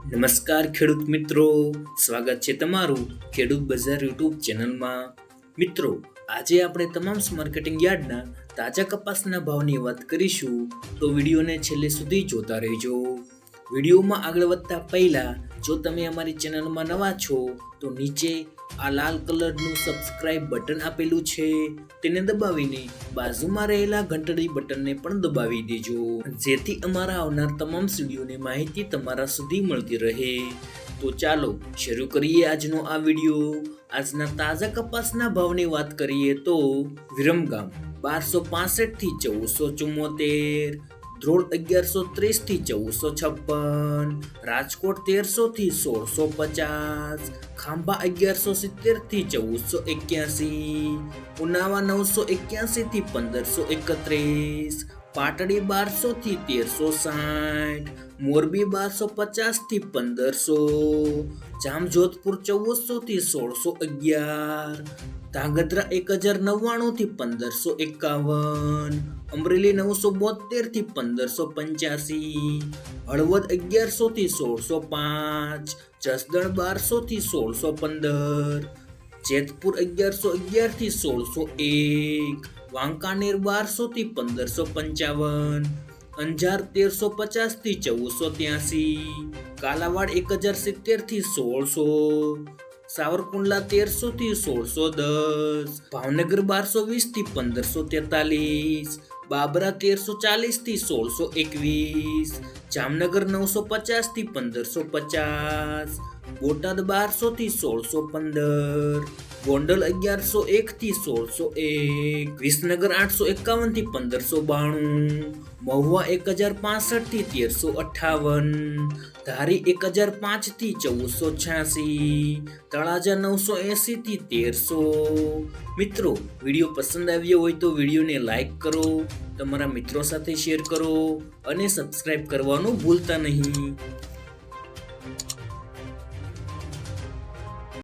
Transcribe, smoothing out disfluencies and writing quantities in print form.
નમસ્કાર ખેડૂત મિત્રો, સ્વાગત છે તમારું ખેડૂત બજાર યુટ્યુબ ચેનલમાં. મિત્રો, આજે આપણે તમામ માર્કેટિંગ યાર્ડના તાજા કપાસના ભાવની વાત કરીશું, તો વિડીયોને છેલ્લે સુધી જોતા રહેજો. વિડીયોમાં આગળ વધતા પહેલા જો તમે અમારી ચેનલમાં નવા છો તો નીચે આ લાલ કલરનું સબસ્ક્રાઇબ બટન આપેલું છે તેને દબાવીને બાજુમાં રહેલા ઘંટડી બટનને પણ દબાવી દેજો, જેથી અમારા આવનાર તમામ વિડીયોની માહિતી તમારા સુધી મળતી રહે. તો ચાલો શરૂ કરીએ આજનો આ વિડીયો. આજના તાજા કપાસના ભાવની વાત કરીએ તો વિરમગામ 1265 થી 1474, ધ્રોળ 1130 થી 1456, રાજકોટ 1300 થી 1650, ખાંભા 1170 થી 1481, ઉનાવા 981 થી 1531, પાટડી 1200 થી 1360, મોરબી 1250 થી 1500, જામજોધપુર 1400 થી 1611, ધાંગધ્રા 1099 થી 1551, અમરેલી 972 થી 1585, હળવદ 1100 થી 1605, જસદણ 1200 થી 1615, જેતપુર 1111 થી 1601, વાંકાનેર 1200 થી 1555, અંજાર 1350 થી 1483, કાલાવાડ 1070 થી 1600, સાવરકુંડલા 1300 થી 1610, ભાવનગર 1220 થી 1543, બાબરા 1340 થી 1621, જામનગર 950 થી 1550, બોટાદ 1200 થી 1615, ગોંડલ 1101 થી 1601, વિસનગર 851 થી 1592, મહુવા 1065 થી 1358, ધારી 1005 થી 1486, તળાજા 980 થી 1300. મિત્રો, વિડીયો પસંદ આવ્યો હોય તો વિડીયોને લાઈક કરો, તમારા મિત્રો સાથે શેર કરો અને સબસ્ક્રાઇબ કરવાનું ભૂલતા નહીં.